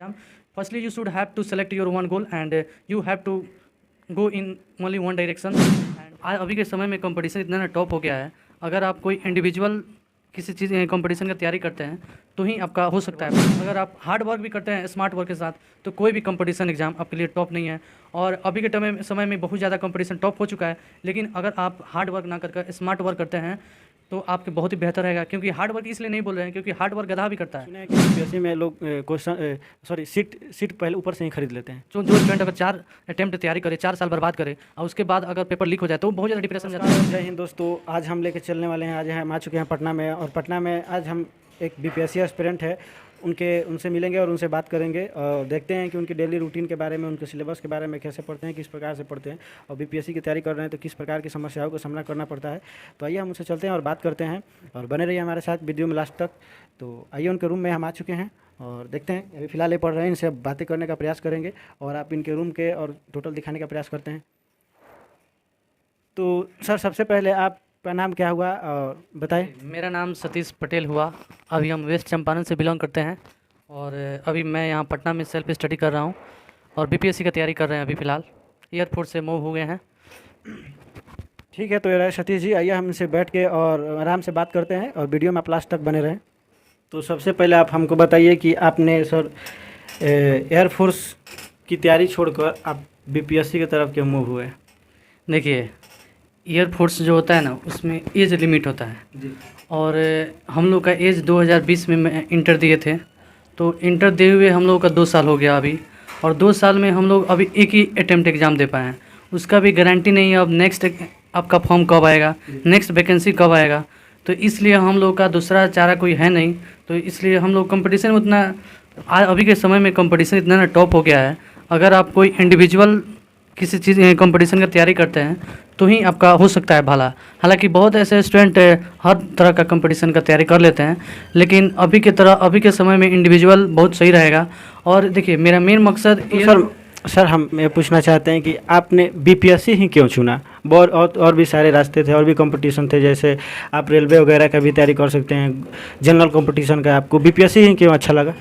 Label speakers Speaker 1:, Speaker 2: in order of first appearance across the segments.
Speaker 1: Firstly, you should have to select your one goal and you have to go in only one direction. And अभी के समय में competition इतना ना top हो गया है, अगर आप कोई इंडिविजुअल किसी चीज़ कंपटीशन की तैयारी करते हैं तो ही आपका हो सकता है। अगर आप हार्ड वर्क भी करते हैं स्मार्ट वर्क के साथ तो कोई भी कंपटीशन एग्ज़ाम आपके लिए टॉप नहीं है। और अभी के समय में बहुत ज़्यादा कंपटीशन टॉप हो चुका है, लेकिन अगर आप हार्ड वर्क ना कर स्मार्ट वर्क करते हैं तो आपके बहुत ही बेहतर रहेगा। क्योंकि हार्ड वर्क इसलिए नहीं बोल रहे हैं क्योंकि हार्ड वर्क गधा भी करता है।
Speaker 2: सुना है कि यूपीएससी में लोग सीट पहले ऊपर से ही खरीद लेते हैं।
Speaker 1: जो स्टूडेंट अगर 4 अटेम्प्ट तैयारी करे, 4 साल बर्बाद करे और उसके बाद अगर पेपर लीक हो जाए तो वो बहुत ज़्यादा डिप्रेशन जाता है।
Speaker 2: जय हिंद दोस्तों, आज हम लेके चलने वाले हैं, आज हम आ चुके हैं पटना में, और पटना में आज हम एक बीपीएससी एस्पिरेंट है उनसे मिलेंगे और उनसे बात करेंगे और देखते हैं कि उनकी डेली रूटीन के बारे में, उनके सिलेबस के बारे में, कैसे पढ़ते हैं, किस प्रकार से पढ़ते हैं, और बीपीएससी की तैयारी कर रहे हैं तो किस प्रकार की समस्याओं का सामना करना पड़ता है। तो आइए हम उनसे चलते हैं और बात करते हैं, और बने रहिए हमारे साथ वीडियो में लास्ट तक। तो आइए उनके रूम में हम आ चुके हैं और देखते हैं, अभी फ़िलहाल ये पढ़ रहे हैं, इनसे बातें करने का प्रयास करेंगे और आप इनके रूम के और टोटल दिखाने का प्रयास करते हैं। तो सर, सबसे पहले आपका नाम क्या हुआ और बताएं।
Speaker 1: मेरा नाम सतीश पटेल हुआ। अभी हम वेस्ट चंपारण से बिलोंग करते हैं और अभी मैं यहाँ पटना में सेल्फ स्टडी कर रहा हूँ और बीपीएससी का तैयारी कर रहे हैं। अभी फ़िलहाल एयरफोर्स से मूव हो गए हैं।
Speaker 2: ठीक है, तो ये रहे सतीश जी, आइए हम इनसे बैठ के और आराम से बात करते हैं और वीडियो में आप लास्ट तक बने रहें। तो सबसे पहले आप हमको बताइए कि आपने सर एयरफोर्स की तैयारी छोड़कर आप बीपीएससी की तरफ क्यों मूव हुए?
Speaker 1: देखिए, एयरफोर्स जो होता है ना उसमें एज लिमिट होता है
Speaker 2: जी।
Speaker 1: और हम लोग का एज 2020 में इंटर दिए थे, तो इंटर दिए हुए हम लोग का 2 साल हो गया अभी, और 2 साल में हम लोग अभी एक ही अटेम्प्ट एग्ज़ाम दे पाए हैं। उसका भी गारंटी नहीं है अब नेक्स्ट आपका फॉर्म कब आएगा, नेक्स्ट वैकेंसी कब आएगा। तो इसलिए हम लोग का दूसरा चारा कोई है नहीं, तो इसलिए हम लोग कंपटीशन में उतना अभी के समय में कंपटीशन इतना ना टॉप हो गया है, अगर आप कोई इंडिविजुअल किसी चीज़ कंपटीशन की तैयारी करते हैं तो ही आपका हो सकता है भला। हालांकि बहुत ऐसे स्टूडेंट हर तरह का कंपटीशन का तैयारी कर लेते हैं, लेकिन अभी के समय में इंडिविजुअल बहुत सही रहेगा। और देखिए, मेरा मेन मकसद
Speaker 2: सर हम ये पूछना चाहते हैं कि आपने बीपीएससी ही क्यों चुना? और भी सारे रास्ते थे और भी कंपटीशन थे, जैसे आप रेलवे वगैरह का भी तैयारी कर सकते हैं, जनरल कंपटीशन का, आपको बीपीएससी ही क्यों अच्छा लगा?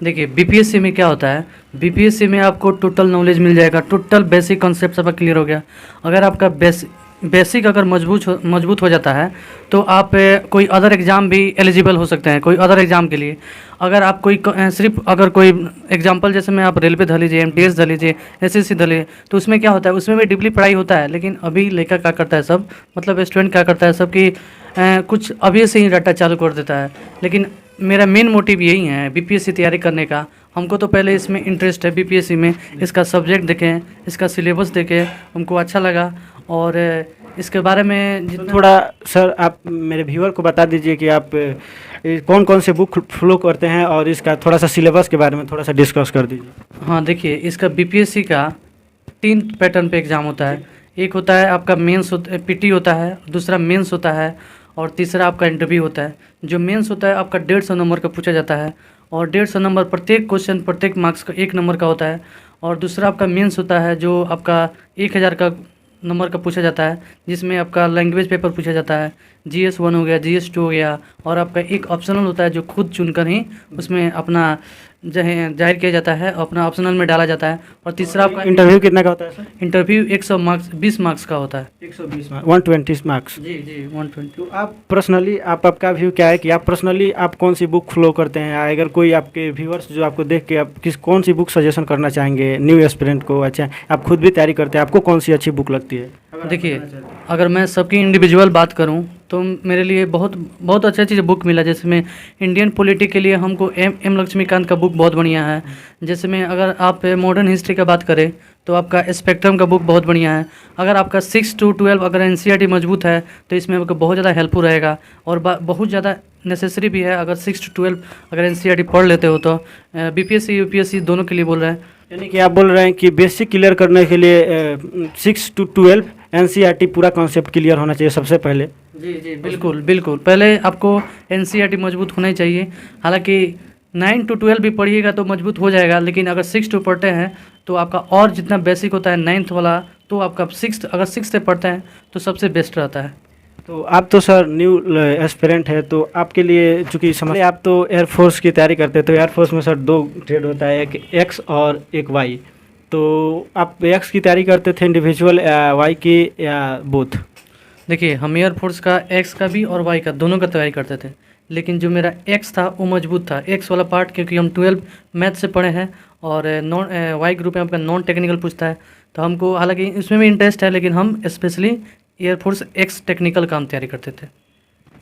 Speaker 1: देखिए, बीपीएससी में क्या होता है, बीपीएससी में आपको टोटल नॉलेज मिल जाएगा, टोटल बेसिक कॉन्सेप्ट सब क्लियर हो गया। अगर आपका बेसिक अगर मजबूत हो जाता है तो आप कोई अदर एग्ज़ाम भी एलिजिबल हो सकते हैं, कोई अदर एग्ज़ाम के लिए। अगर आप सिर्फ अगर कोई एग्जांपल जैसे मैं आप रेलवे धर लीजिए, एमटीएस धर लीजिए, एसएससी धर लीजिए, तो उसमें क्या होता है, उसमें भी डीपली पढ़ाई होता है। लेकिन अभी लड़का क्या करता है सब, मतलब स्टूडेंट क्या करता है सब कि कुछ अभी से ही रट्टा चालू कर देता है। लेकिन मेरा मेन मोटिव यही है बीपीएससी तैयारी करने का। हमको तो पहले इसमें इंटरेस्ट है बीपीएससी में, इसका सब्जेक्ट देखें, इसका सिलेबस देखें, हमको अच्छा लगा। और इसके बारे में
Speaker 2: जितना थोड़ा सर आप मेरे व्यूअर को बता दीजिए कि आप कौन कौन से बुक फॉलो करते हैं और इसका थोड़ा सा सिलेबस के बारे में थोड़ा सा डिस्कस कर दीजिए।
Speaker 1: हाँ, देखिए, इसका बीपीएससी का 3 पैटर्न पे एग्ज़ाम होता है। एक होता है आपका मेंस पीटी होता है, दूसरा मेंस होता है और तीसरा आपका इंटरव्यू होता है। जो मेंस होता है आपका 150 नंबर का पूछा जाता है और 150 नंबर प्रत्येक क्वेश्चन, प्रत्येक मार्क्स का 1 नंबर का होता है। और दूसरा आपका मेंस होता है जो आपका 1000 का नंबर का पूछा जाता है, जिसमें आपका लैंग्वेज पेपर पूछा जाता है, GS 1 हो गया, GS 2 हो गया, और आपका एक ऑप्शनल होता है जो खुद चुनकर ही उसमें अपना जाहिर किया जाता है, अपना ऑप्शनल में डाला जाता है। और तीसरा आपका
Speaker 2: इंटरव्यू कितना का होता है सर?
Speaker 1: इंटरव्यू 20 मार्क्स का होता है।
Speaker 2: 120 मार्क्स, 120 मार्क्स।
Speaker 1: जी 120।
Speaker 2: तो आप पर्सनली आपका व्यू क्या है कि आप पर्सनली आप कौन सी बुक फॉलो करते हैं? अगर कोई आपके व्यूअर्स जो आपको देख के आप कौन सी बुक सजेशन करना चाहेंगे न्यू एस्पिरेंट को? अच्छा, आप खुद भी तैयारी करते हैं, आपको कौन सी अच्छी बुक लगती है?
Speaker 1: देखिए, अगर मैं सबकी इंडिविजुअल बात करूं तो मेरे लिए बहुत अच्छा चीज़ बुक मिला। जैसे में इंडियन पॉलिटी के लिए हमको एम लक्ष्मीकांत का बुक बहुत बढ़िया है। जैसे में अगर आप मॉडर्न हिस्ट्री का बात करें तो आपका स्पेक्ट्रम का बुक बहुत बढ़िया है। अगर आपका 6 to 12 अगर एनसीईआरटी मजबूत है तो इसमें आपको बहुत ज़्यादा हेल्पफुल रहेगा और बहुत ज़्यादा नेसेसरी भी है। अगर 6 to 12 अगर एनसीईआरटी पढ़ लेते हो तो बीपीएससी यूपीएससी दोनों के लिए बोल रहे हैं।
Speaker 2: यानी कि आप बोल रहे हैं कि बेसिक क्लियर करने के लिए 6 to 12 एनसीईआरटी पूरा कॉन्सेप्ट क्लियर होना चाहिए सबसे पहले।
Speaker 1: जी बिल्कुल पहले आपको एनसीईआरटी मजबूत होना ही चाहिए। हालांकि 9 to 12 भी पढ़िएगा तो मजबूत हो जाएगा, लेकिन अगर 6 to पढ़ते हैं तो आपका और जितना बेसिक होता है 9th वाला, तो आपका 6th अगर 6th से पढ़ते हैं तो सबसे बेस्ट रहता है।
Speaker 2: तो आप तो सर न्यू एस्पिरेंट है, तो आपके लिए चूँकि समझ आप तो एयरफोर्स की तैयारी करते हैं, तो एयरफोर्स में सर 2 ग्रेड होता है, एक एक्स और एक वाई। तो आप एक्स की तैयारी करते थे इंडिविजुअल, वाई की, या बोथ?
Speaker 1: देखिए, हम एयरफोर्स का एक्स का भी और वाई का दोनों का तैयारी करते थे, लेकिन जो मेरा एक्स था वो मजबूत था, एक्स वाला पार्ट, क्योंकि हम 12 मैथ से पढ़े हैं और नॉन वाई ग्रुप में आपका नॉन टेक्निकल पूछता है, तो हमको हालांकि इसमें भी इंटरेस्ट है, लेकिन हम स्पेशली एयरफोर्स एक्स टेक्निकल का हम तैयारी करते थे।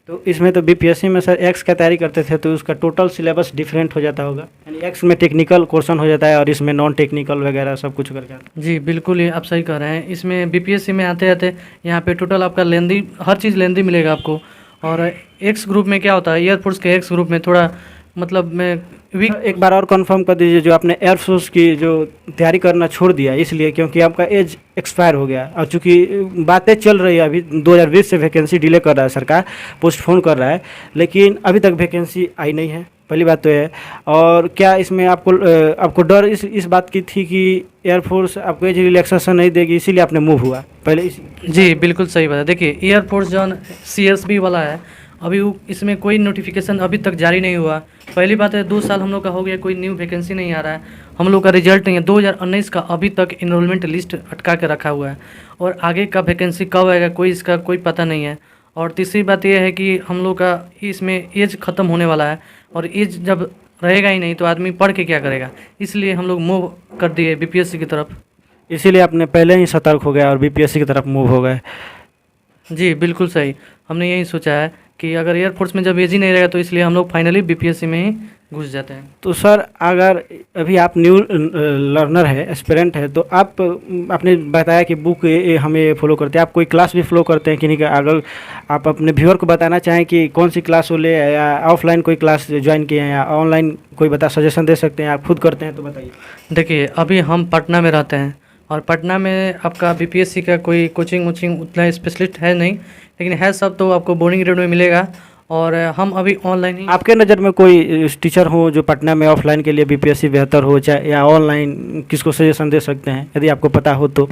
Speaker 2: तो इसमें तो बीपीएससी में सर एक्स का तैयारी करते थे, तो उसका टोटल सिलेबस डिफरेंट हो जाता होगा, यानी एक्स में टेक्निकल क्वेश्चन हो जाता है और इसमें नॉन टेक्निकल वगैरह सब कुछ करके आता है।
Speaker 1: जी बिल्कुल, ये आप सही कह रहे हैं। इसमें बीपीएससी में आते आते यहाँ पे टोटल आपका लेंदी, हर चीज़ लेंदी मिलेगा आपको। और एक्स ग्रुप में क्या होता है, एयरफोर्स के एक्स ग्रुप में थोड़ा मतलब मैं वीक।
Speaker 2: एक बार और कंफर्म कर दीजिए, जो आपने एयरफोर्स की जो तैयारी करना छोड़ दिया इसलिए क्योंकि आपका एज एक्सपायर हो गया, और चूंकि बातें चल रही है अभी 2020 से वैकेंसी डिले कर रहा है सरकार, पोस्टपोन कर रहा है, लेकिन अभी तक वैकेंसी आई नहीं है, पहली बात तो है। और क्या इसमें आपको डर इस बात की थी कि एयरफोर्स आपको एज रिलैक्सेशन नहीं देगी, इसीलिए आपने मूव हुआ पहले
Speaker 1: जी बिल्कुल सही बात है। देखिए, एयरफोर्स जो CSB वाला है, अभी इसमें कोई नोटिफिकेशन अभी तक जारी नहीं हुआ। पहली बात है, 2 साल हम लोग का हो गया, कोई न्यू वैकेंसी नहीं आ रहा है, हम लोग का रिजल्ट नहीं है, 2019 का अभी तक इनरोलमेंट लिस्ट अटका के रखा हुआ है, और आगे का वैकेंसी कब आएगा कोई इसका कोई पता नहीं है। और तीसरी बात यह है कि हम लोग का इसमें एज ख़त्म होने वाला है, और एज जब रहेगा ही नहीं तो आदमी पढ़ के क्या करेगा, इसलिए हम लोग मूव कर दिए बीपीएससी की तरफ।
Speaker 2: इसीलिए आपने पहले ही सतर्क हो गया और बीपीएससी की तरफ मूव हो गए।
Speaker 1: जी बिल्कुल सही, हमने यही सोचा है कि अगर एयरफोर्स में जब एज ही नहीं रहेगा तो इसलिए हम लोग फाइनली बीपीएससी में ही घुस जाते हैं।
Speaker 2: तो सर अगर अभी आप न्यू लर्नर है, एस्पिरेंट है, तो आप आपने बताया कि बुक हमें फॉलो करते हैं, आप कोई क्लास भी फॉलो करते हैं कि नहीं? अगर आप अपने व्यूअर को बताना चाहें कि कौन सी क्लास वो ले, या ऑफलाइन कोई क्लास ज्वाइन किए हैं या ऑनलाइन कोई सजेशन दे सकते हैं, आप खुद करते हैं तो बताइए।
Speaker 1: देखिए, अभी हम पटना में रहते हैं, और पटना में आपका बीपीएससी का कोई कोचिंग वोचिंग उतना स्पेशलिस्ट है नहीं, लेकिन है सब तो आपको बोर्डिंग रेट में मिलेगा, और हम अभी ऑनलाइन ही।
Speaker 2: आपके नज़र में कोई टीचर हो जो पटना में ऑफलाइन के लिए बीपीएससी बेहतर हो, चाहे या ऑनलाइन, किसको सजेशन दे सकते हैं यदि आपको पता हो तो?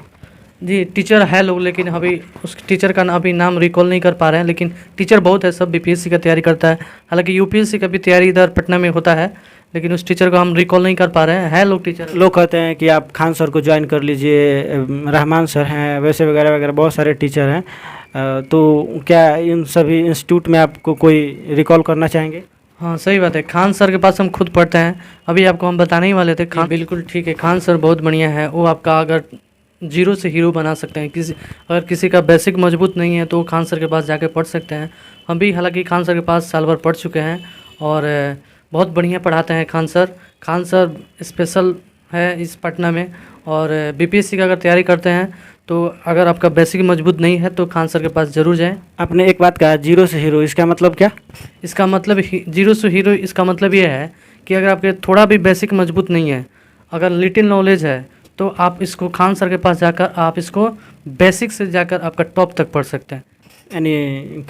Speaker 1: जी टीचर है लोग, लेकिन अभी उस टीचर का अभी नाम रिकॉल नहीं कर पा रहे हैं, लेकिन टीचर बहुत है, सब बीपीएससी का तैयारी करता है, हालांकि यूपीएससी का भी तैयारी इधर पटना में होता है, लेकिन उस टीचर को हम रिकॉल नहीं कर पा रहे हैं। है लोग टीचर,
Speaker 2: लोग कहते हैं कि आप खान सर को ज्वाइन कर लीजिए, रहमान सर हैं, वैसे वगैरह वगैरह बहुत सारे टीचर हैं, तो क्या इन सभी इंस्टीट्यूट में आपको कोई रिकॉल करना चाहेंगे?
Speaker 1: हाँ सही बात है, खान सर के पास हम खुद पढ़ते हैं, अभी आपको हम बताने ही वाले थे। खान बिल्कुल ठीक है, खान सर बहुत बढ़िया है, वो आपका अगर जीरो से हीरो बना सकते हैं। अगर किसी का बेसिक मजबूत नहीं है तो खान सर के पास जाके पढ़ सकते हैं। हम भी हालांकि खान सर के पास साल भर पढ़ चुके हैं, और बहुत बढ़िया पढ़ाते हैं Khan sir. Khan sir special है इस पटना में, और बीपीएससी का अगर तैयारी करते हैं तो अगर आपका बेसिक मजबूत नहीं है तो खान सर के पास ज़रूर जाएं।
Speaker 2: आपने एक बात कहा जीरो से हीरो, इसका मतलब क्या?
Speaker 1: इसका मतलब जीरो से हीरो, इसका मतलब ये है कि अगर आपके थोड़ा भी बेसिक मजबूत नहीं है, अगर लिटिल नॉलेज है, तो आप इसको खान सर के पास जाकर आप इसको बेसिक से जाकर आपका टॉप तक पढ़ सकते हैं।
Speaker 2: यानी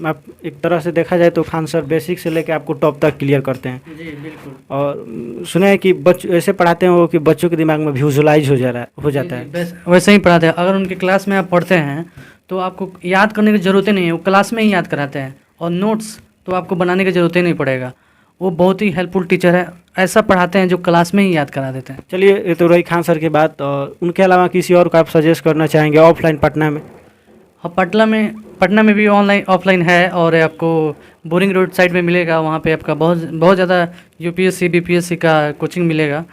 Speaker 2: आप एक तरह से देखा जाए तो खान सर बेसिक से लेकर आपको टॉप तक क्लियर करते हैं।
Speaker 1: जी बिल्कुल।
Speaker 2: और सुना है कि ऐसे पढ़ाते हैं वो कि बच्चों के दिमाग में विजुअलाइज हो जाता है।
Speaker 1: वैसे ही पढ़ाते हैं। अगर उनके क्लास में आप पढ़ते हैं तो आपको याद करने की ज़रूरत ही नहीं है, वो क्लास में ही याद कराते हैं, और नोट्स तो आपको बनाने की ज़रूरत ही नहीं पड़ेगा। वो बहुत ही हेल्पफुल टीचर है, ऐसा पढ़ाते हैं जो क्लास में ही याद करा देते हैं।
Speaker 2: चलिए, ये तो रही खान सर की बात, और उनके अलावा किसी और को आप सजेस्ट करना चाहेंगे ऑफलाइन पटना में?
Speaker 1: हाँ, पटना में भी ऑनलाइन ऑफलाइन है, और आपको बोरिंग रोड साइड में मिलेगा, वहाँ पे आपका बहुत ज़्यादा यूपीएससी बीपीएससी का कोचिंग मिलेगा,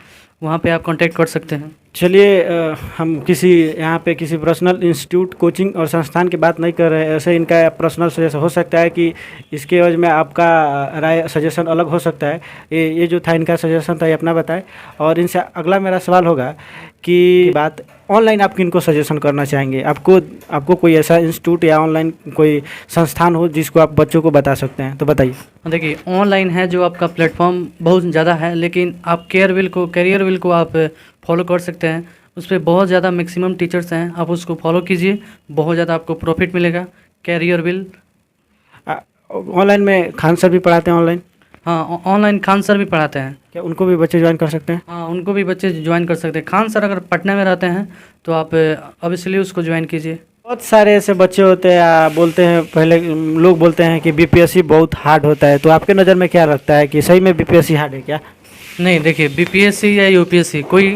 Speaker 1: वहाँ पे आप कांटेक्ट कर सकते हैं।
Speaker 2: चलिए, हम यहाँ पे किसी पर्सनल इंस्टीट्यूट, कोचिंग और संस्थान की बात नहीं कर रहे हैं, ऐसे इनका पर्सनल सजेशन हो सकता है कि इसके एवज में आपका राय सजेशन अलग हो सकता है। ये जो था इनका सजेशन था, ये अपना बताएं। और इनसे अगला मेरा सवाल होगा कि बात ऑनलाइन आप किनको सजेशन करना चाहेंगे? आपको कोई ऐसा इंस्टीट्यूट या ऑनलाइन कोई संस्थान हो जिसको आप बच्चों को बता सकते हैं तो बताइए।
Speaker 1: देखिए, ऑनलाइन है जो आपका प्लेटफॉर्म बहुत ज़्यादा है, लेकिन आप करियर विल को आप फॉलो कर सकते हैं। उस पर बहुत ज़्यादा मैक्सिमम टीचर्स हैं, आप उसको फॉलो कीजिए, बहुत ज़्यादा आपको प्रॉफिट मिलेगा। करियर विल
Speaker 2: ऑनलाइन में खान सर भी पढ़ाते हैं ऑनलाइन?
Speaker 1: हाँ, ऑनलाइन खान सर भी पढ़ाते हैं।
Speaker 2: क्या उनको भी बच्चे ज्वाइन कर सकते हैं?
Speaker 1: हाँ, उनको भी बच्चे ज्वाइन कर सकते हैं। खान सर अगर पटना में रहते हैं तो आप ऑब्वियसली उसको ज्वाइन कीजिए।
Speaker 2: बहुत सारे ऐसे बच्चे होते हैं बोलते हैं पहले लोग बोलते हैं कि बीपीएससी बहुत हार्ड होता है, तो आपके नज़र में क्या लगता है कि सही में बीपीएससी हार्ड है क्या?
Speaker 1: नहीं, देखिए बीपीएससी या यूपीएससी कोई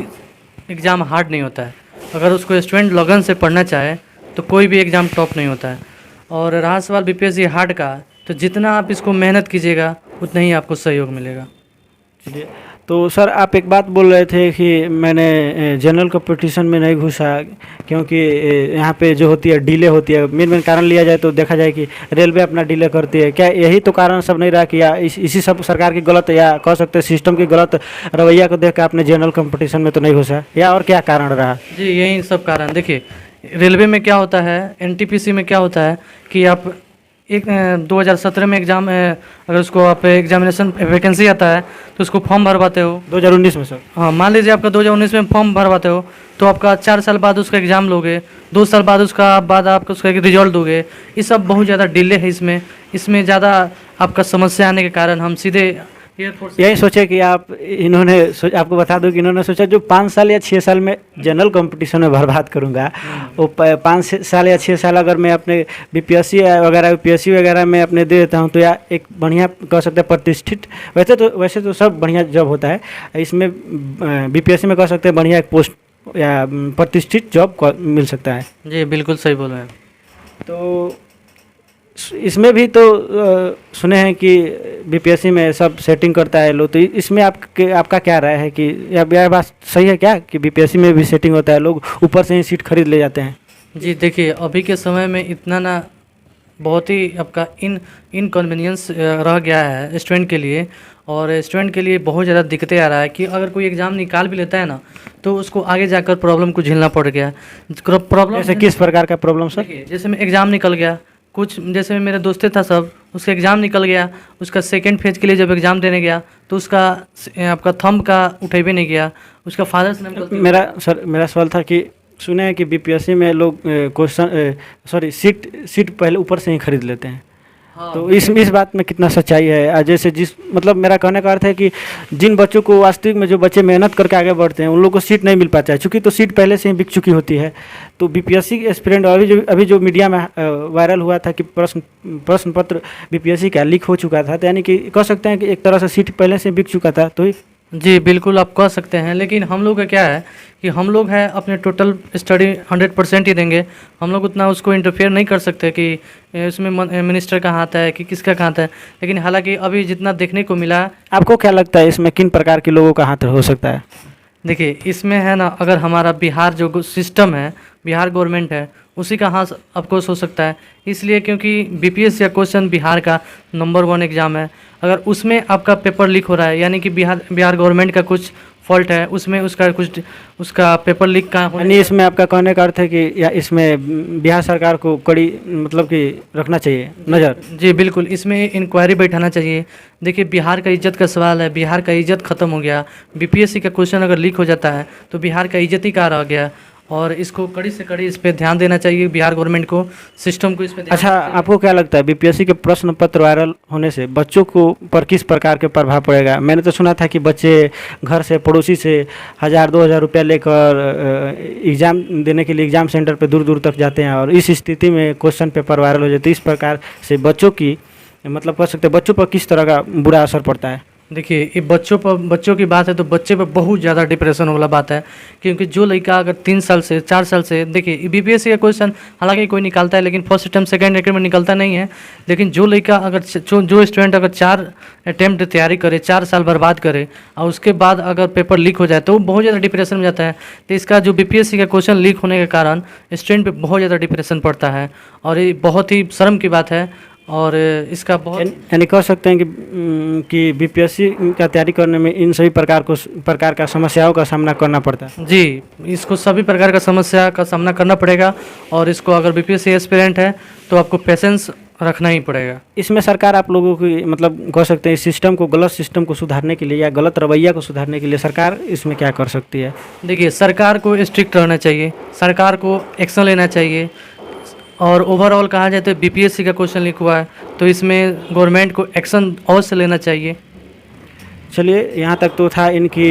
Speaker 1: एग्ज़ाम हार्ड नहीं होता है। अगर उसको स्टूडेंट लगन से पढ़ना चाहे तो कोई भी एग्ज़ाम टॉप नहीं होता है। और रहा सवाल बीपीएससी हार्ड का, तो जितना आप इसको मेहनत कीजिएगा उतना ही आपको सहयोग मिलेगा।
Speaker 2: चलिए, तो सर आप एक बात बोल रहे थे कि मैंने जनरल कंपटीशन में नहीं घुसा क्योंकि यहाँ पे जो होती है डिले होती है। मेन कारण लिया जाए तो देखा जाए कि रेलवे अपना डिले करती है, क्या यही तो कारण सब नहीं रहा कि या इसी सब सरकार की गलत या कह सकते हैं सिस्टम की गलत रवैया को देख कर आपने जनरल कंपटीशन में तो नहीं घुसा, या और क्या कारण रहा?
Speaker 1: जी, यही सब कारण। देखिए रेलवे में क्या होता है, एनटीपीसी में क्या होता है कि आप 2017 में एग्ज़ाम अगर उसको आप एग्जामिनेशन वैकेंसी आता है तो उसको फॉर्म भरवाते हो
Speaker 2: 2019 में सर।
Speaker 1: हाँ, मान लीजिए आपका 2019 में फॉर्म भरवाते हो तो आपका 4 साल बाद उसका एग्ज़ाम लोगे, 2 साल बाद आपका उसका एक रिजल्ट दोगे। ये सब बहुत ज़्यादा डिले है इसमें ज़्यादा आपका समस्या आने के कारण हम सीधे एयरफोर्स
Speaker 2: यही सोचे कि आपको बता दूं कि इन्होंने सोचा जो 5 साल या 6 साल में जनरल कंपटीशन में बर्बाद करूंगा, वो 5 साल या 6 साल अगर मैं अपने बीपीएससी वगैरह यूपीएससी वगैरह में अपने दे देता हूं तो या एक बढ़िया कह सकते हैं प्रतिष्ठित, वैसे तो सब बढ़िया जॉब होता है, इसमें बीपीएससी में कह सकते हैं बढ़िया एक पोस्ट या प्रतिष्ठित जॉब मिल सकता है।
Speaker 1: जी, बिल्कुल सही बोल रहे हैं।
Speaker 2: तो इसमें भी तो सुने हैं कि बीपीएससी में सब सेटिंग करता है लोग, तो इसमें आपका क्या राय है कि यह बात सही है क्या कि बीपीएससी में भी सेटिंग होता है, लोग ऊपर से ही सीट खरीद ले जाते हैं?
Speaker 1: जी देखिए, अभी के समय में इतना ना बहुत ही आपका इनकन्वीनियंस रह गया है स्टूडेंट के लिए, और स्टूडेंट के लिए बहुत ज़्यादा दिक्कतें आ रहा है कि अगर कोई एग्ज़ाम निकाल भी लेता है ना तो उसको आगे जाकर प्रॉब्लम को झेलना पड़ गया। प्रॉब्लम
Speaker 2: जैसे किस प्रकार का प्रॉब्लम सर?
Speaker 1: देखिए, जैसे में एग्ज़ाम निकल गया, कुछ जैसे मेरे दोस्तें था सब, उसका एग्ज़ाम निकल गया, उसका सेकंड फेज के लिए जब एग्ज़ाम देने गया तो उसका आपका थंब का उठेबे नहीं गया, उसका फादर्स नेम गलती।
Speaker 2: मेरा सवाल था कि सुने हैं कि बीपीएससी में लोग सीट पहले ऊपर से ही खरीद लेते हैं।
Speaker 1: हाँ,
Speaker 2: तो इस बात में कितना सच्चाई है? जैसे मतलब मेरा कहने का अर्थ है कि जिन बच्चों को वास्तविक में जो बच्चे मेहनत करके आगे बढ़ते हैं उन लोगों को सीट नहीं मिल पाता है, चूँकि तो सीट पहले से ही बिक चुकी होती है। तो बीपीएससी के एस्पिरेंट अभी जो मीडिया में वायरल हुआ था कि प्रश्न पत्र बीपीएससी का लीक हो चुका था, तो यानी कि कह सकते हैं कि एक तरह से सीट पहले से बिक चुका था। तो
Speaker 1: जी बिल्कुल आप कह सकते हैं, लेकिन हम लोग का क्या है कि हम लोग है अपने टोटल स्टडी 100% ही देंगे। हम लोग उतना उसको इंटरफेयर नहीं कर सकते कि इसमें मिनिस्टर का हाथ है कि किसका हाथ है, लेकिन हालांकि अभी जितना देखने को मिला। आपको
Speaker 2: क्या लगता है इसमें किन प्रकार के लोगों का हाथ हो सकता है?
Speaker 1: देखिए इसमें है ना, अगर हमारा बिहार जो सिस्टम है, बिहार गवर्नमेंट है, उसी का हाथ ऑफकोर्स हो सकता है। इसलिए क्योंकि बीपीएससी का क्वेश्चन बिहार का नंबर 1 एग्ज़ाम है, अगर उसमें आपका पेपर लीक हो रहा है यानी कि बिहार गवर्नमेंट का कुछ फॉल्ट है, उसमें उसका पेपर लीक का
Speaker 2: यानी इसमें आपका कहने का अर्थ है कि या इसमें बिहार सरकार को कड़ी मतलब कि रखना चाहिए नज़र?
Speaker 1: जी बिल्कुल, इसमें इंक्वायरी बैठाना चाहिए। देखिए बिहार का इज्जत का सवाल है, बिहार का इज्जत ख़त्म हो गया। बीपीएससी का क्वेश्चन अगर लीक हो जाता है तो बिहार का इज्जत ही कहाँ रह गया, और इसको कड़ी से कड़ी इस पर ध्यान देना चाहिए बिहार गवर्नमेंट को, सिस्टम को इस पर।
Speaker 2: अच्छा, आपको क्या लगता है बीपीएससी के प्रश्न पत्र वायरल होने से बच्चों को पर किस प्रकार के प्रभाव पड़ेगा? मैंने तो सुना था कि बच्चे घर से पड़ोसी से 1000-2000 रुपया लेकर एग्ज़ाम देने के लिए एग्ज़ाम सेंटर पे दूर दूर तक जाते हैं, और इस स्थिति में क्वेश्चन पेपर वायरल हो जाते, इस प्रकार से बच्चों की मतलब कह सकते हैं बच्चों पर किस तरह का बुरा असर पड़ता है?
Speaker 1: देखिए ये बच्चों की बात है तो बच्चे पर बहुत ज़्यादा डिप्रेशन वाला बात है, क्योंकि जो लड़का अगर 3 साल से 4 साल से, देखिए बीपीएससी का क्वेश्चन हालांकि कोई निकालता है लेकिन फर्स्ट अटैम्प्ट सेकंड अटैम्प्ट में निकलता नहीं है, लेकिन जो लड़का अगर जो स्टूडेंट अगर 4 अटैम्प्ट तैयारी करे, 4 साल बर्बाद करे और उसके बाद अगर पेपर लीक हो जाए तो वो बहुत ज़्यादा डिप्रेशन में जाता है। तो इसका जो बीपीएससी का क्वेश्चन लीक होने के कारण स्टूडेंट पर बहुत ज़्यादा डिप्रेशन पड़ता है, और ये बहुत ही शर्म की बात है। और इसका बहुत
Speaker 2: यानी कह सकते हैं कि बीपीएससी का तैयारी करने में इन सभी प्रकार का समस्याओं का सामना करना पड़ता है।
Speaker 1: जी, इसको सभी प्रकार का समस्या का सामना करना पड़ेगा, और इसको अगर बीपीएससी एस्पिरेंट है तो आपको पेशेंस रखना ही पड़ेगा।
Speaker 2: इसमें सरकार आप लोगों की मतलब कह सकते हैं इस सिस्टम को, गलत सिस्टम को सुधारने के लिए या गलत रवैया को सुधारने के लिए सरकार इसमें क्या कर सकती है?
Speaker 1: देखिए सरकार को स्ट्रिक्ट रहना चाहिए, सरकार को एक्शन लेना चाहिए, और ओवरऑल कहा जाए तो बीपीएससी का क्वेश्चन लीक हुआ है तो इसमें गवर्नमेंट को एक्शन अवश्य लेना चाहिए।
Speaker 2: चलिए, यहाँ तक तो था इनकी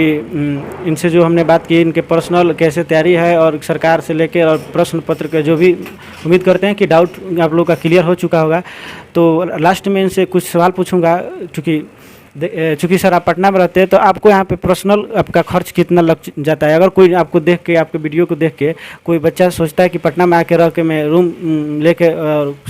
Speaker 2: इनसे जो हमने बात की, इनके पर्सनल कैसे तैयारी है और सरकार से लेके और प्रश्न पत्र के जो भी, उम्मीद करते हैं कि डाउट आप लोग का क्लियर हो चुका होगा। तो लास्ट में इनसे कुछ सवाल पूछूंगा, चूँकि सर आप पटना में रहते हैं, तो आपको यहाँ पे पर्सनल आपका खर्च कितना लग जाता है? अगर कोई आपको देख के, आपके वीडियो को देख के कोई बच्चा सोचता है कि पटना में आके रह के मैं रूम लेके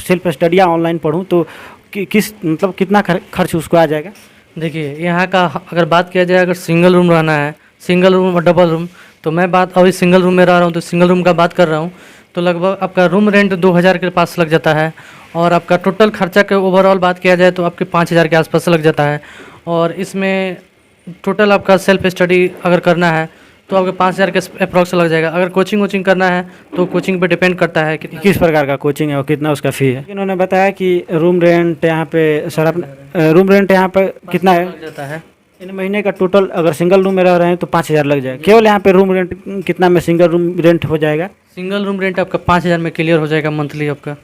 Speaker 2: सेल्फ स्टडी या ऑनलाइन पढ़ूँ, तो किस मतलब कितना खर्च उसको आ जाएगा?
Speaker 1: देखिए, यहाँ का अगर बात किया जाए, अगर सिंगल रूम रहना है, सिंगल रूम और डबल रूम, तो मैं बात अभी सिंगल रूम में रह रहा हूँ, तो सिंगल रूम का बात कर रहा हूँ, तो लगभग आपका रूम रेंट 2000 के पास लग जाता है। और आपका टोटल खर्चा के ओवरऑल बात किया जाए तो आपके 5000 के आसपास लग जाता है। और इसमें टोटल आपका सेल्फ स्टडी अगर करना है तो आपके 5000 के अप्रॉक्स लग जाएगा। अगर कोचिंग वोचिंग करना है तो कोचिंग पे डिपेंड करता है कि
Speaker 2: किस प्रकार का कोचिंग है और कितना उसका फ़ी है। इन्होंने बताया कि रूम रेंट यहाँ पे सर अपना रूम रेंट यहाँ पे कितना है
Speaker 1: लग जाता है।
Speaker 2: इन महीने का टोटल अगर सिंगल रूम में रह रहे हैं तो 5000 लग जाएगा। केवल यहाँ पे रूम रेंट कितना में सिंगल रूम रेंट हो जाएगा?
Speaker 1: सिंगल रूम रेंट आपका 5000 में क्लियर हो जाएगा मंथली आपका।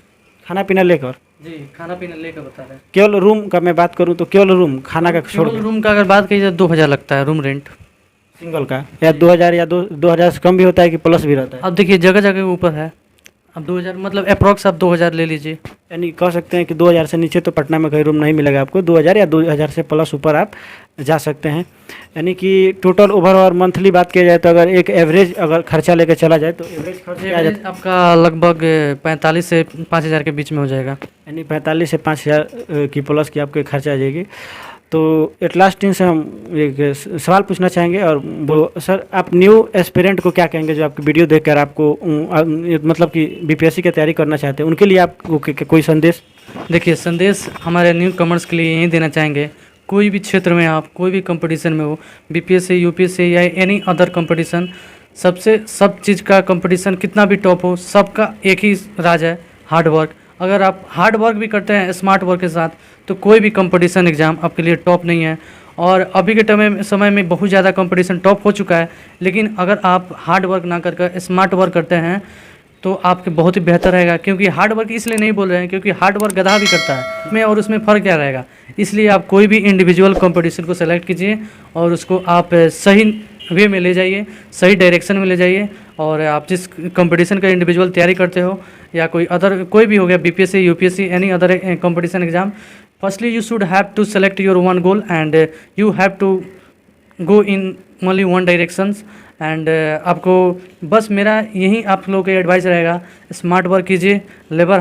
Speaker 2: खाना पीना लेकर?
Speaker 1: जी, खाना पीना लेकर बता रहे हैं।
Speaker 2: केवल रूम का मैं बात करूँ तो केवल रूम खाना का छोड़
Speaker 1: केवल रूम का अगर बात की जाए 2000 लगता है रूम रेंट
Speaker 2: सिंगल का, या 2000 या 2000 से कम भी होता है कि प्लस भी रहता है?
Speaker 1: अब देखिए, जगह जगह के ऊपर है। अब 2000 मतलब अप्रॉक्स आप 2000 ले लीजिए।
Speaker 2: यानी कह सकते हैं कि 2000 से नीचे तो पटना में कहीं रूम नहीं मिलेगा आपको, 2000 या 2000 से प्लस ऊपर आप जा सकते हैं। यानी कि टोटल ओवरऑल मंथली बात किया जाए तो अगर एक एवरेज अगर खर्चा लेकर चला जाए तो एवरेज खर्च क्या आ जाता है?
Speaker 1: आपका लगभग 45 से 5000 के बीच में हो जाएगा।
Speaker 2: यानी 45 से 5000 की प्लस की आपके खर्चा आ जाएगी। तो एट लास्ट इनसे हम एक सवाल पूछना चाहेंगे, और वो सर आप न्यू एस्पिरेंट को क्या कहेंगे जो आपकी वीडियो देखकर आपको मतलब कि बीपीएससी की तैयारी करना चाहते हैं, उनके लिए आपको कोई संदेश?
Speaker 1: देखिए, संदेश हमारे न्यू कमर्स के लिए यही देना चाहेंगे, कोई भी क्षेत्र में आप कोई भी कंपटीशन में हो, बीपीएससी, यूपीएससी या एनी अदर कंपटीशन, सब चीज़ का कंपटीशन कितना भी टॉप हो, सबका एक ही राज है, हार्ड वर्क। अगर आप हार्ड वर्क भी करते हैं स्मार्ट वर्क के साथ, तो कोई भी कंपटीशन एग्ज़ाम आपके लिए टॉप नहीं है। और अभी के समय में बहुत ज़्यादा कंपटीशन टॉप हो चुका है, लेकिन अगर आप हार्ड वर्क ना कर स्मार्ट वर्क करते हैं तो आपके बहुत ही बेहतर रहेगा। क्योंकि हार्ड वर्क इसलिए नहीं बोल रहे हैं क्योंकि हार्ड वर्क गधा भी करता है, उसमें और उसमें फ़र्क क्या रहेगा। इसलिए आप कोई भी इंडिविजुअल कंपटीशन को सेलेक्ट कीजिए और उसको आप सही वे में ले जाइए, सही डायरेक्शन में ले जाइए। और आप जिस कंपटीशन का इंडिविजुअल तैयारी करते हो या कोई भी हो गया, BPSC, UPSC, any other competition exam, firstly you should have to select your one goal and you have to go in only one directions. And आपको बस मेरा यही आप लोगों का एडवाइस रहेगा, स्मार्ट वर्क कीजिए, लेबर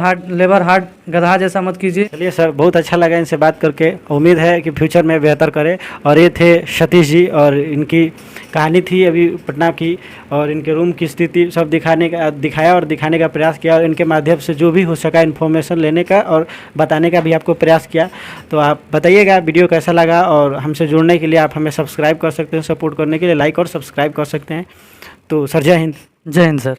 Speaker 1: हार्ड गधा जैसा मत कीजिए।
Speaker 2: चलिए सर, बहुत अच्छा लगा इनसे बात करके, उम्मीद है कि फ्यूचर में बेहतर करें। और ये थे सतीश जी, और इनकी कहानी थी अभी पटना की, और इनके रूम की स्थिति सब दिखाया और दिखाने का प्रयास किया, और इनके माध्यम से जो भी हो सका इन्फॉर्मेशन लेने का और बताने का भी आपको प्रयास किया। तो आप बताइएगा वीडियो कैसा लगा, और हमसे जुड़ने के लिए आप हमें सब्सक्राइब कर सकते हैं, सपोर्ट करने के लिए लाइक और सब्सक्राइब कर सकते हैं। तो सर, जय हिंद।
Speaker 1: जय हिंद सर।